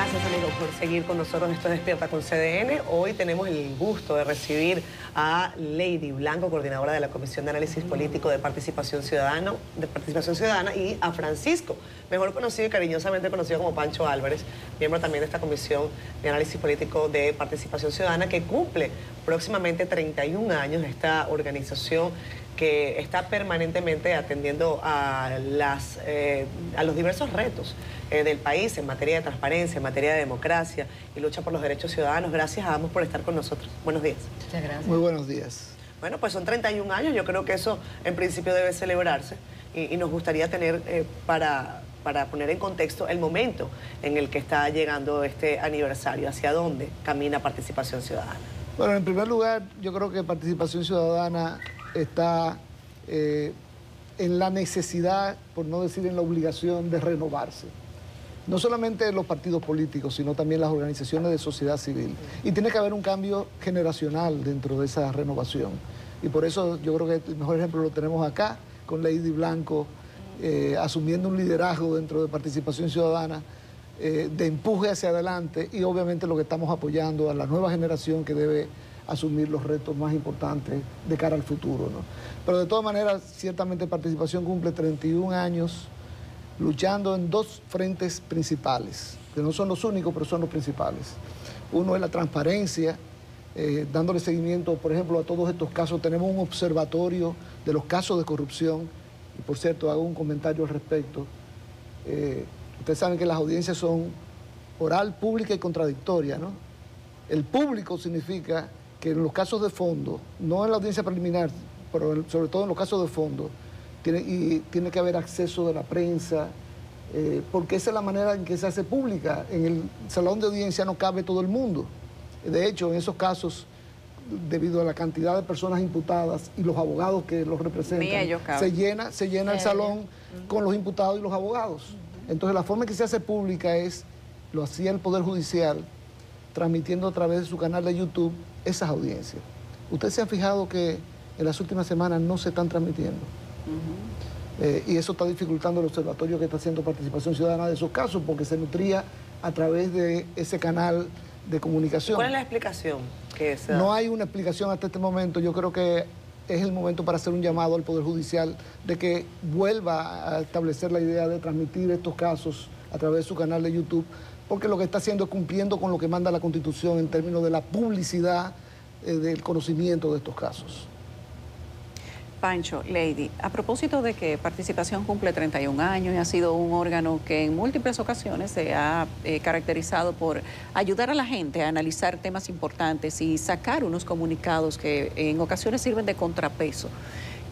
Gracias, amigos, por seguir con nosotros. Esto es Despierta con CDN. Hoy tenemos el gusto de recibir a Lady Blanco, coordinadora de la Comisión de Análisis Político de Participación Ciudadana, y a Francisco, mejor conocido y cariñosamente conocido como Pancho Álvarez, miembro también de esta Comisión de Análisis Político de Participación Ciudadana, que cumple próximamente 31 años esta organización que está permanentemente atendiendo a los diversos retos del país en materia de transparencia, en materia de democracia y lucha por los derechos ciudadanos. Gracias a ambos por estar con nosotros. Buenos días. Muchas gracias. Muy buenos días. Bueno, pues son 31 años, yo creo que eso en principio debe celebrarse y nos gustaría tener para poner en contexto el momento en el que está llegando este aniversario, hacia dónde camina Participación Ciudadana. Bueno, en primer lugar, yo creo que Participación Ciudadana está en la necesidad, por no decir en la obligación, de renovarse. No solamente los partidos políticos, sino también las organizaciones de sociedad civil. Y tiene que haber un cambio generacional dentro de esa renovación. Y por eso yo creo que el mejor ejemplo lo tenemos acá, con Lady Blanco, asumiendo un liderazgo dentro de Participación Ciudadana, de empuje hacia adelante, y obviamente lo que estamos apoyando a la nueva generación que debe asumir los retos más importantes de cara al futuro, ¿no? Pero de todas maneras, ciertamente Participación cumple 31 años luchando en dos frentes principales, que no son los únicos, pero son los principales. Uno es la transparencia, dándole seguimiento, por ejemplo, a todos estos casos. Tenemos un observatorio de los casos de corrupción, y por cierto, hago un comentario al respecto. Ustedes saben que las audiencias son oral, pública y contradictoria, ¿no? El público significa que en los casos de fondo, no en la audiencia preliminar, pero sobre todo en los casos de fondo, tiene que haber acceso de la prensa, porque esa es la manera en que se hace pública. En el salón de audiencia no cabe todo el mundo. De hecho, en esos casos, debido a la cantidad de personas imputadas y los abogados que los representan, se llena el salón con los imputados y los abogados. Entonces, la forma en que se hace pública lo hacía el Poder Judicial, transmitiendo a través de su canal de YouTube esas audiencias. Ustedes se han fijado que en las últimas semanas no se están transmitiendo. Y eso está dificultando el observatorio que está haciendo Participación Ciudadana de esos casos, porque se nutría a través de ese canal de comunicación. ¿Cuál es la explicación que se da? No hay una explicación hasta este momento. Yo creo que es el momento para hacer un llamado al Poder Judicial de que vuelva a establecer la idea de transmitir estos casos a través de su canal de YouTube, porque lo que está haciendo es cumpliendo con lo que manda la Constitución en términos de la publicidad del conocimiento de estos casos. Pancho, Lady, a propósito de que Participación cumple 31 años y ha sido un órgano que en múltiples ocasiones se ha caracterizado por ayudar a la gente a analizar temas importantes y sacar unos comunicados que en ocasiones sirven de contrapeso.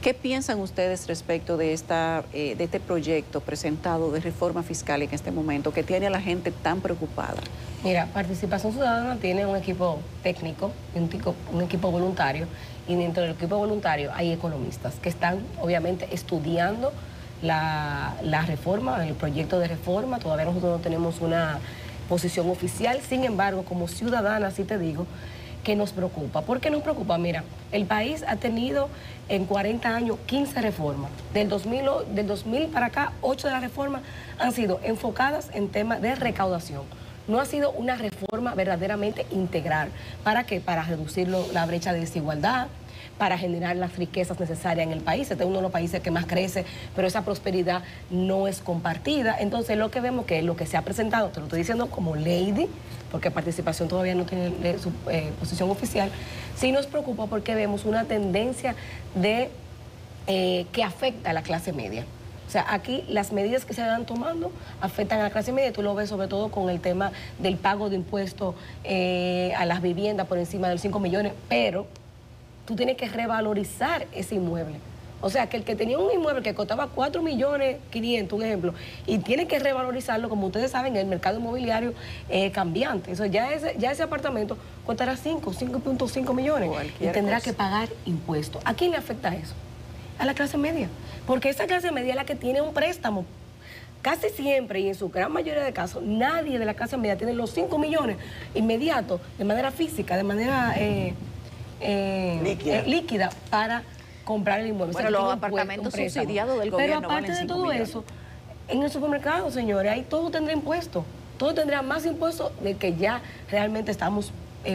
¿Qué piensan ustedes respecto de este proyecto presentado de reforma fiscal en este momento que tiene a la gente tan preocupada? Mira, Participación Ciudadana tiene un equipo técnico, un equipo voluntario, y dentro del equipo voluntario hay economistas que están obviamente estudiando la reforma, el proyecto de reforma. Todavía nosotros no tenemos una posición oficial, sin embargo, como ciudadana sí te digo que nos preocupa. ¿Por qué nos preocupa? Mira, el país ha tenido en 40 años 15 reformas. Del 2000 para acá, 8 de las reformas han sido enfocadas en temas de recaudación. No ha sido una reforma verdaderamente integral. ¿Para qué? Para reducir la brecha de desigualdad, para generar las riquezas necesarias en el país. Este es uno de los países que más crece, pero esa prosperidad no es compartida. Entonces, lo que vemos que lo que se ha presentado, te lo estoy diciendo como Lady, porque Participación todavía no tiene su posición oficial, sí nos preocupa porque vemos una tendencia que afecta a la clase media. O sea, aquí las medidas que se van tomando afectan a la clase media. Tú lo ves sobre todo con el tema del pago de impuestos a las viviendas por encima de los 5 millones, pero tú tienes que revalorizar ese inmueble. O sea, que el que tenía un inmueble que costaba 4.500.000, un ejemplo, y tiene que revalorizarlo, como ustedes saben, el mercado inmobiliario es cambiante. Eso ya ese apartamento costará 5.5 millones y tendrá que pagar impuestos. ¿A quién le afecta eso? A la clase media. Porque esa clase media es la que tiene un préstamo. Casi siempre, y en su gran mayoría de casos, nadie de la clase media tiene los 5 millones inmediatos, de manera física, de manera líquida, para comprar el inmueble. Bueno, los apartamentos subsidiados del gobierno. Pero aparte de todo eso, en el supermercado, señores, ahí todo tendrá impuesto. todos tendrían más impuestos del que ya realmente estamos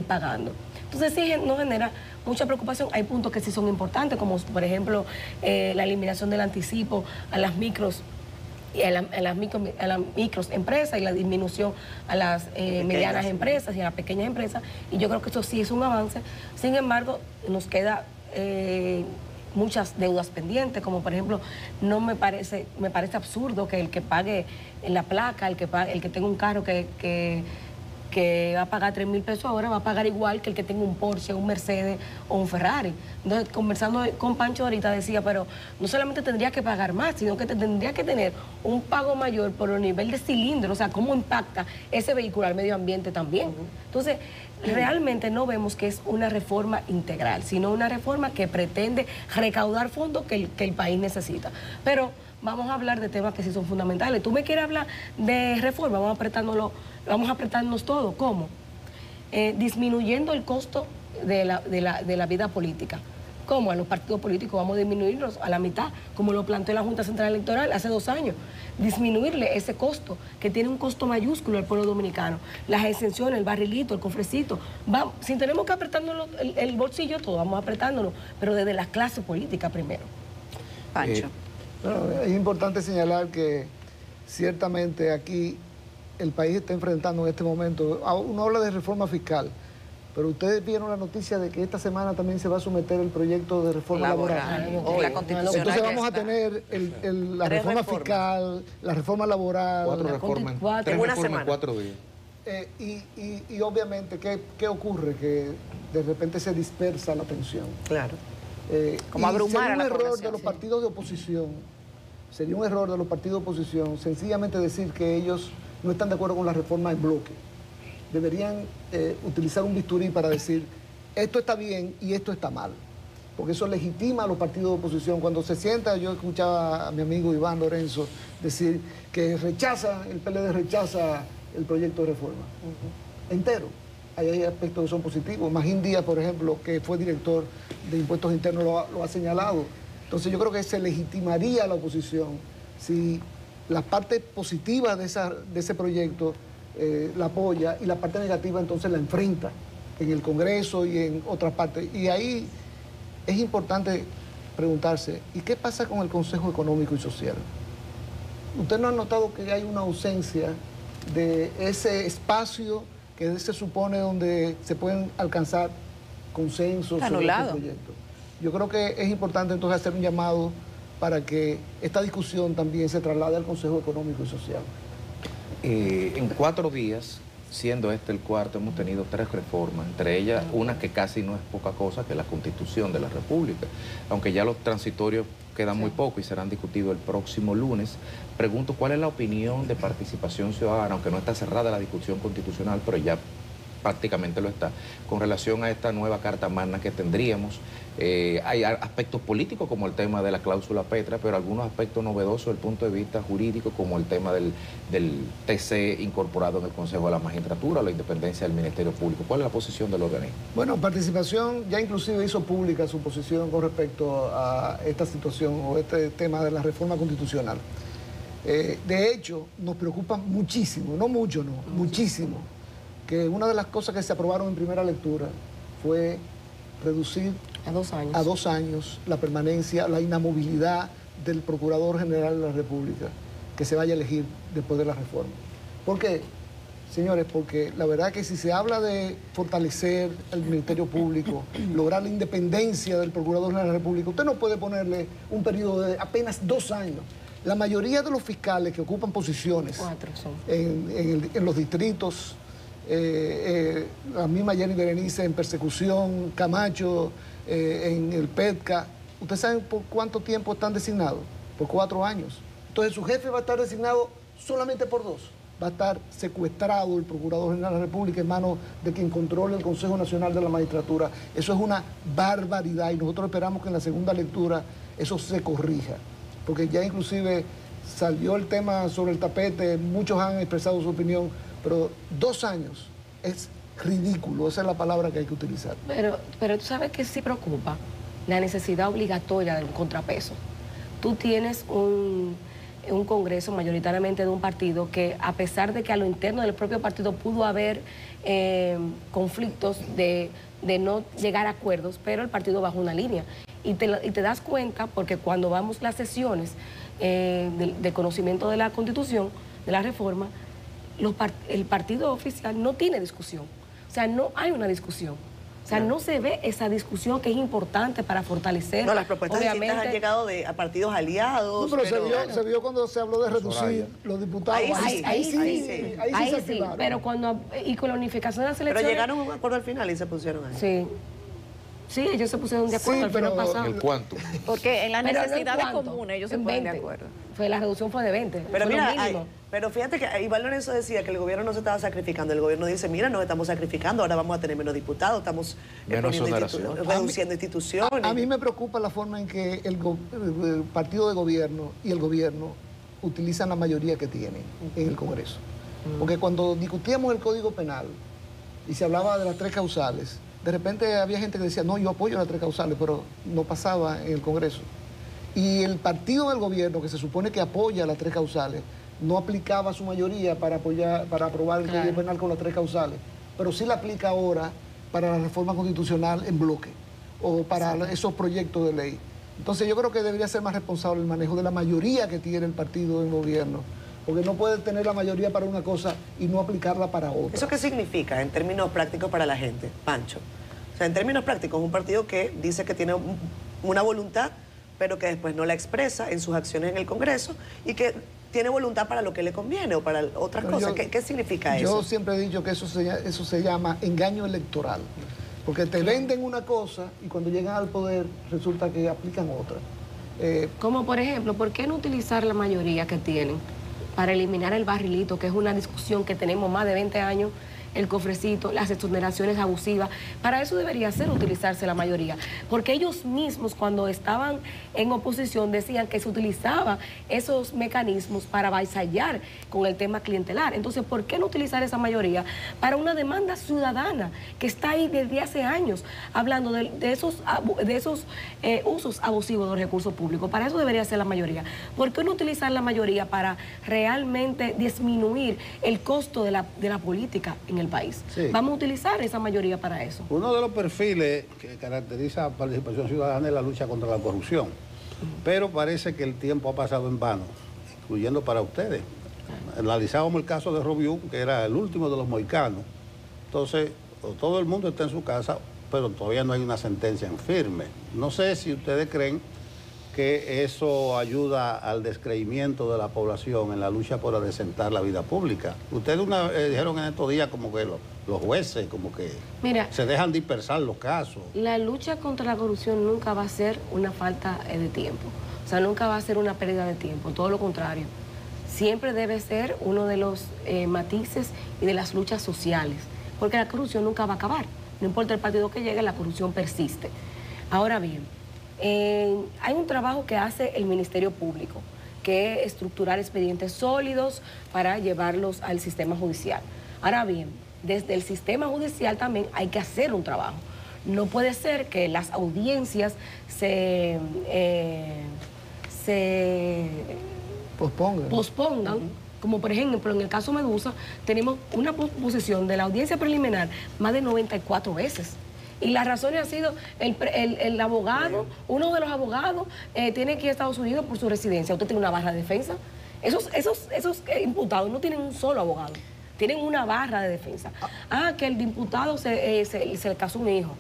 pagando. Entonces sí nos genera mucha preocupación. Hay puntos que sí son importantes, como por ejemplo la eliminación del anticipo a las micros y a las micros empresas y la disminución a las medianas empresas y a las pequeñas empresas, y yo creo que eso sí es un avance. Sin embargo, nos queda muchas deudas pendientes, como por ejemplo, me parece absurdo que el que pague la placa, el que tenga un carro que va a pagar 3.000 pesos ahora, va a pagar igual que el que tenga un Porsche, un Mercedes o un Ferrari. Entonces, conversando con Pancho ahorita decía, pero no solamente tendría que pagar más, sino que tendría que tener un pago mayor por el nivel de cilindro, o sea, cómo impacta ese vehículo al medio ambiente también. Entonces, realmente no vemos que es una reforma integral, sino una reforma que pretende recaudar fondos que el país necesita. Pero vamos a hablar de temas que sí son fundamentales. Tú me quieres hablar de reforma, vamos a apretarnos todo. ¿Cómo? Disminuyendo el costo de la vida política. ¿Cómo? A los partidos políticos vamos a disminuirlos a la mitad, como lo planteó la Junta Central Electoral hace 2 años. Disminuirle ese costo, que tiene un costo mayúsculo al pueblo dominicano. Las exenciones, el barrilito, el cofrecito. Si tenemos que apretarnos el bolsillo, todo vamos apretándolo, pero desde la clase política primero. Pancho. Bueno, es importante señalar que ciertamente aquí el país está enfrentando en este momento, uno habla de reforma fiscal, pero ustedes vieron la noticia de que esta semana también se va a someter el proyecto de reforma laboral. La constitucional. Entonces vamos a tener la reforma fiscal, la reforma laboral. 4 reformas, 3 reformas en 4 días. Y obviamente, ¿qué ocurre? Que de repente se dispersa la atención. Claro. Como abrumar a la población. Sería un error de los partidos de oposición sencillamente decir que ellos no están de acuerdo con la reforma en bloque. Deberían utilizar un bisturí para decir esto está bien y esto está mal, porque eso legitima a los partidos de oposición. Cuando se sienta, yo escuchaba a mi amigo Iván Lorenzo decir que el PLD rechaza el proyecto de reforma entero. Hay aspectos que son positivos. Magín Díaz, por ejemplo, que fue director de Impuestos Internos, lo ha señalado. Entonces yo creo que se legitimaría a la oposición si la parte positiva de ese proyecto la apoya y la parte negativa entonces la enfrenta en el Congreso y en otras partes. Y ahí es importante preguntarse, ¿y qué pasa con el Consejo Económico y Social? ¿Usted no ha notado que hay una ausencia de ese espacio que se supone donde se pueden alcanzar consensos sobre este proyecto? Yo creo que es importante entonces hacer un llamado para que esta discusión también se traslade al Consejo Económico y Social. En 4 días, siendo este el cuarto, hemos tenido 3 reformas, entre ellas una que casi no es poca cosa, que es la Constitución de la República, aunque ya los transitorios quedan muy poco y serán discutidos el próximo lunes. Pregunto, ¿cuál es la opinión de Participación Ciudadana, aunque no está cerrada la discusión constitucional, pero ya prácticamente lo está, con relación a esta nueva Carta Magna que tendríamos? Hay aspectos políticos como el tema de la cláusula Petra, pero algunos aspectos novedosos desde el punto de vista jurídico, como el tema del TC incorporado en el Consejo de la Magistratura, la independencia del Ministerio Público. ¿Cuál es la posición del organismo? Bueno, Participación ya inclusive hizo pública su posición con respecto a esta situación o este tema de la reforma constitucional. De hecho, nos preocupa muchísimo, no mucho, no, muchísimo, que una de las cosas que se aprobaron en primera lectura fue reducir a 2 años la permanencia, la inamovilidad del Procurador General de la República que se vaya a elegir después de la reforma. ¿Por qué? Señores, porque la verdad que si se habla de fortalecer el Ministerio Público, lograr la independencia del Procurador General de la República, usted no puede ponerle un periodo de apenas 2 años. La mayoría de los fiscales que ocupan posiciones 4 son. En los distritos, la misma Jenny Berenice en persecución, Camacho en el PETCA, ¿ustedes saben por cuánto tiempo están designados? Por 4 años. Entonces su jefe va a estar designado solamente por 2. Va a estar secuestrado el Procurador General de la República en manos de quien controle el Consejo Nacional de la Magistratura. Eso es una barbaridad y nosotros esperamos que en la segunda lectura eso se corrija. Porque ya inclusive salió el tema sobre el tapete, muchos han expresado su opinión, pero 2 años es ridículo, esa es la palabra que hay que utilizar. Pero tú sabes que sí preocupa la necesidad obligatoria del contrapeso. Tú tienes un Congreso mayoritariamente de un partido que, a pesar de que a lo interno del propio partido pudo haber conflictos de no llegar a acuerdos, pero el partido bajó una línea. Y te das cuenta porque cuando vamos las sesiones de conocimiento de la Constitución, de la reforma, el partido oficial no tiene discusión. O sea, no hay una discusión. O sea, no se ve esa discusión que es importante para fortalecer. No, las propuestas distintas han llegado a partidos aliados. No, pero se vio cuando se habló de reducir los diputados. Ahí sí. Pero cuando, y con la unificación de las elecciones. Pero llegaron a un acuerdo al final y se pusieron ahí. Sí. Sí, ellos se pusieron de acuerdo al final pasado. ¿El cuánto? Porque en las Pero necesidades no comunes ellos se en ponen de 20. acuerdo. La reducción fue de 20. Pero fue mira, lo mínimo. pero fíjate que Iván Lorenzo decía que el gobierno no se estaba sacrificando. El gobierno dice, mira, nos estamos sacrificando, ahora vamos a tener menos diputados, estamos reduciendo instituciones. A mí me preocupa la forma en que el partido de gobierno y el gobierno utilizan la mayoría que tienen en el Congreso. Porque cuando discutíamos el Código Penal y se hablaba de las 3 causales, de repente había gente que decía, no, yo apoyo las 3 causales, pero no pasaba en el Congreso. Y el partido del gobierno, que se supone que apoya las 3 causales, no aplicaba su mayoría para aprobar el Código Penal con las 3 causales, pero sí la aplica ahora para la reforma constitucional en bloque o para esos proyectos de ley. Entonces yo creo que debería ser más responsable el manejo de la mayoría que tiene el partido del gobierno, porque no puede tener la mayoría para una cosa y no aplicarla para otra. ¿Eso qué significa en términos prácticos para la gente, Pancho? O sea, en términos prácticos, un partido que dice que tiene una voluntad, pero que después no la expresa en sus acciones en el Congreso y que tiene voluntad para lo que le conviene o para otras cosas. ¿Qué significa eso? Yo siempre he dicho que eso se llama engaño electoral, porque te venden una cosa y cuando llegan al poder resulta que aplican otra. Como por ejemplo, ¿por qué no utilizar la mayoría que tienen para eliminar el barrilito, que es una discusión que tenemos más de 20 años, el cofrecito, las exoneraciones abusivas? Para eso debería ser utilizarse la mayoría, porque ellos mismos cuando estaban en oposición decían que se utilizaban esos mecanismos para avasallar con el tema clientelar. Entonces, ¿por qué no utilizar esa mayoría para una demanda ciudadana que está ahí desde hace años hablando de esos usos abusivos de los recursos públicos? Para eso debería ser la mayoría. ¿Por qué no utilizar la mayoría para realmente disminuir el costo de la política en el país? Sí. Vamos a utilizar esa mayoría para eso. Uno de los perfiles que caracteriza a Participación Ciudadana es la lucha contra la corrupción, pero parece que el tiempo ha pasado en vano, incluyendo para ustedes. Analizábamos el caso de Robiú, que era el último de los mohicanos. Entonces, todo el mundo está en su casa, pero todavía no hay una sentencia en firme. No sé si ustedes creen que eso ayuda al descreimiento de la población en la lucha por adecentar la vida pública. Ustedes dijeron en estos días como que los jueces como que se dejan dispersar los casos. La lucha contra la corrupción nunca va a ser una falta de tiempo. O sea, nunca va a ser una pérdida de tiempo, todo lo contrario. Siempre debe ser uno de los matices y de las luchas sociales, porque la corrupción nunca va a acabar. No importa el partido que llegue, la corrupción persiste. Ahora bien, hay un trabajo que hace el Ministerio Público, que es estructurar expedientes sólidos para llevarlos al sistema judicial. Ahora bien, desde el sistema judicial también hay que hacer un trabajo. No puede ser que las audiencias se pospongan. Como por ejemplo, en el caso Medusa, tenemos una posposición de la audiencia preliminar más de 94 veces. Y las razones han sido el abogado, uno de los abogados tiene que ir a Estados Unidos por su residencia. Usted tiene una barra de defensa. Esos imputados no tienen un solo abogado, tienen una barra de defensa. Que el imputado se le casó un hijo.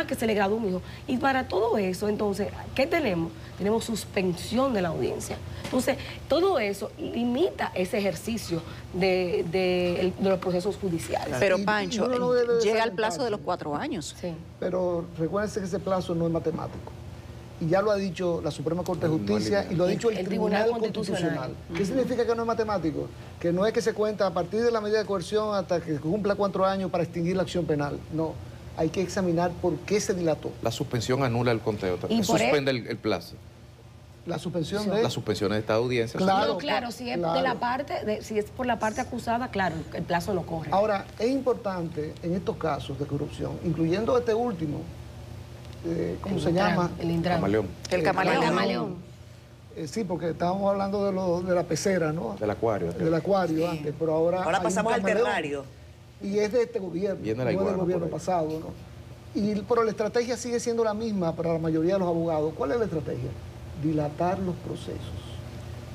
Que se le graduó un hijo. Y para todo eso, entonces, ¿qué tenemos? Tenemos suspensión de la audiencia. Entonces, todo eso limita ese ejercicio de los procesos judiciales. Pero, Pancho, llega al plazo de los 4 años. Sí. Pero recuérdense que ese plazo no es matemático. Y ya lo ha dicho la Suprema Corte de Justicia y lo ha dicho el Tribunal Constitucional. ¿Qué significa que no es matemático? Que no es que se cuenta a partir de la medida de coerción hasta que cumpla 4 años para extinguir la acción penal. No. Hay que examinar por qué se dilató. La suspensión anula el conteo, suspende el plazo. La suspensión La suspensión de esta audiencia. Claro, si es de la parte, si es por la parte acusada, claro, el plazo no corre. Ahora, es importante en estos casos de corrupción, incluyendo este último, ¿cómo se llama? El Intran. Camaleón. El camaleón. Sí, porque estábamos hablando de la pecera, ¿no? Del acuario. Del acuario antes, pero ahora hay un pasamos al camaleón. terrario. Y es de este gobierno, Viene no la es del iguana gobierno por ahí. pasado, ¿no? Pero la estrategia sigue siendo la misma para la mayoría de los abogados. ¿Cuál es la estrategia? Dilatar los procesos.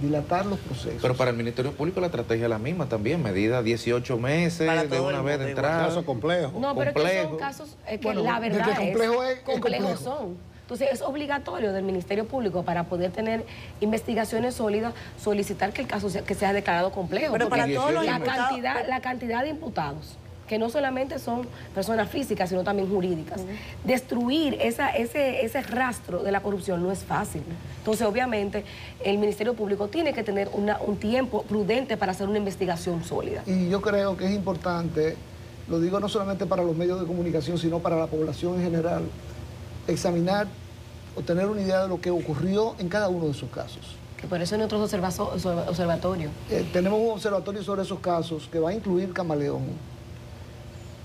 Dilatar los procesos. Pero para el Ministerio Público la estrategia es la misma también, medida 18 meses Para de todo el una vez mundo de igual. entrada. Caso complejo. No, pero es que complejo. son casos que Bueno, la de verdad que complejo es complejos complejo. son. Entonces es obligatorio del Ministerio Público para poder tener investigaciones sólidas solicitar que el caso que sea declarado complejo. Pero porque para todos los la imputados- la cantidad de imputados que no solamente son personas físicas, sino también jurídicas. Destruir ese rastro de la corrupción no es fácil. Entonces, obviamente, el Ministerio Público tiene que tener un tiempo prudente para hacer una investigación sólida. Y yo creo que es importante, lo digo no solamente para los medios de comunicación, sino para la población en general, examinar o tener una idea de lo que ocurrió en cada uno de esos casos. Que por eso en otros observatorios. Tenemos un observatorio sobre esos casos que va a incluir Camaleón.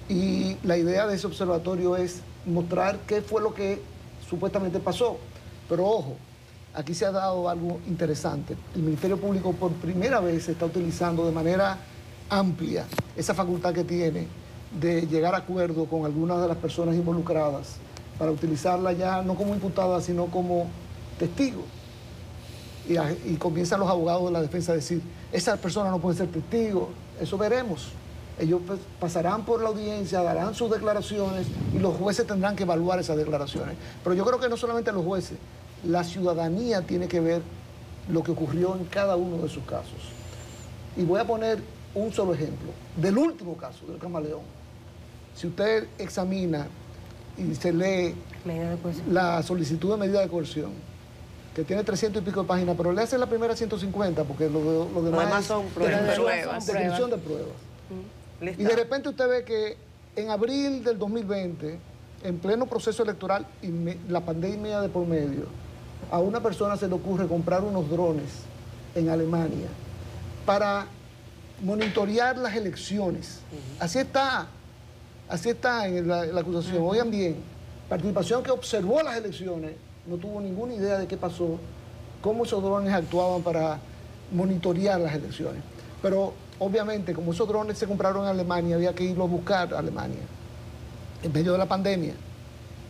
Y la idea de ese observatorio es mostrar qué fue lo que supuestamente pasó. Pero ojo, aquí se ha dado algo interesante. El Ministerio Público por primera vez está utilizando de manera amplia esa facultad que tiene de llegar a acuerdo con algunas de las personas involucradas para utilizarla ya no como imputada, sino como testigo. Y comienzan los abogados de la defensa a decir, esa persona no puede ser testigo, eso veremos. Ellos pasarán por la audiencia, darán sus declaraciones y los jueces tendrán que evaluar esas declaraciones. Pero yo creo que no solamente los jueces, la ciudadanía tiene que ver lo que ocurrió en cada uno de sus casos. Y voy a poner un solo ejemplo, del último caso, del Camaleón. Si usted examina y se lee Medida de coerción. la solicitud de medida de coerción, que tiene 300 y pico de páginas, pero le hace la primera 150, porque lo demás es son pruebas. descripción de pruebas. Listo. Y de repente usted ve que en abril del 2020, en pleno proceso electoral y la pandemia de por medio, a una persona se le ocurre comprar unos drones en Alemania para monitorear las elecciones. Así está en la acusación. Oigan bien, participación que observó las elecciones, no tuvo ninguna idea de qué pasó, cómo esos drones actuaban para monitorear las elecciones. Pero obviamente, como esos drones se compraron en Alemania, había que irlo a buscar a Alemania en medio de la pandemia.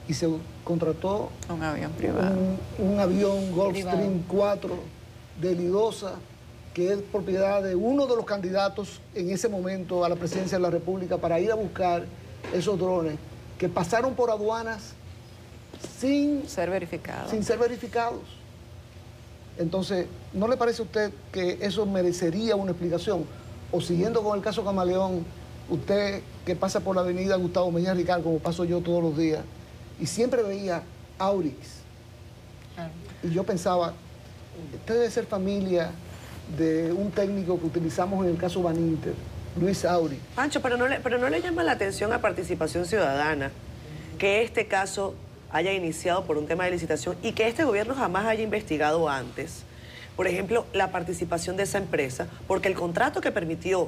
Y se contrató Un avión privado. un avión Privado. Gulfstream 4 de Lidosa, que es propiedad de uno de los candidatos en ese momento a la presidencia de la República, para ir a buscar esos drones que pasaron por aduanas sin Ser verificado. ser verificados. Entonces, ¿no le parece a usted que eso merecería una explicación? O siguiendo con el caso Camaleón, usted que pasa por la avenida Gustavo Mejía Ricard, como paso yo todos los días, y siempre veía Aurix, y yo pensaba, usted debe ser familia de un técnico que utilizamos en el caso Baninter, Luis Aurix. Pancho, pero no le llama la atención a Participación Ciudadana que este caso haya iniciado por un tema de licitación y que este gobierno jamás haya investigado antes, por ejemplo, la participación de esa empresa, porque el contrato que permitió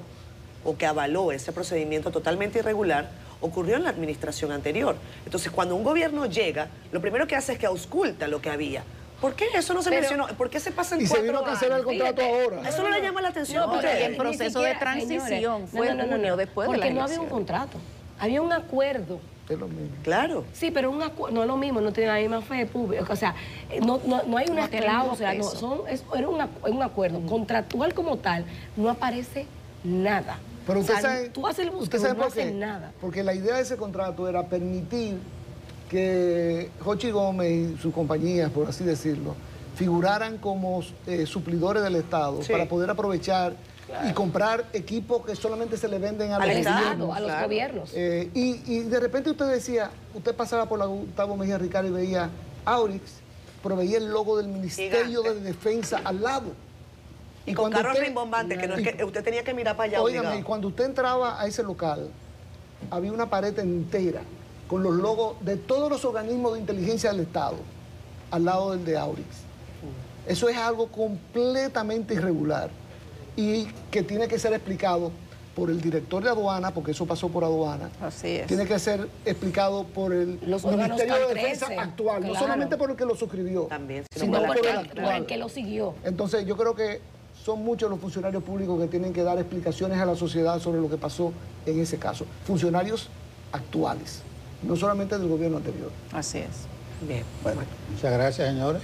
o que avaló ese procedimiento totalmente irregular ocurrió en la administración anterior. Entonces, cuando un gobierno llega, lo primero que hace es que ausculta lo que había. ¿Por qué eso no se mencionó? ¿Por qué se pasa en Y se 4 vino a cancelar el años? contrato ahora. Eso no le llama la atención a No, pero ustedes. en proceso de transición, fue en junio, después de porque las no había un elecciones. contrato, había un acuerdo. Es lo mismo. Claro. Sí, pero no es lo mismo, no tiene la misma fe pública. O sea, no hay una No tiene el mismo cláusula, peso. era un acuerdo contractual como tal, no aparece nada. Pero usted O sea, sabe, tú haces el usted búsqueda, sabe no por qué. haces nada. Porque la idea de ese contrato era permitir que Jochi Gómez y sus compañías, por así decirlo, figuraran como suplidores del Estado Sí. para poder aprovechar y comprar equipos que solamente se le venden a Al los Estado, gobiernos. A los claro. gobiernos. Y de repente usted decía, usted pasaba por la Gustavo Mejía Ricard y veía Aurix, pero veía el logo del Ministerio Gigante. de Defensa al lado. Y con cuando carros usted- rimbombantes, que no es que usted tenía que mirar para allá Óigame, y obligado. cuando usted entraba a ese local, había una pared entera con los logos de todos los organismos de inteligencia del Estado al lado del de Aurix. Eso es algo completamente irregular y que tiene que ser explicado por el director de aduana, porque eso pasó por aduana. Así es. Tiene que ser explicado por el Los órganos Ministerio de CAN Defensa 13, actual, no claro. solamente por el que lo suscribió, También, sino No, por porque el por actual. el que lo siguió. Entonces yo creo que son muchos los funcionarios públicos que tienen que dar explicaciones a la sociedad sobre lo que pasó en ese caso. Funcionarios actuales, no solamente del gobierno anterior. Así es. Bien. Bueno, muchas gracias, señores.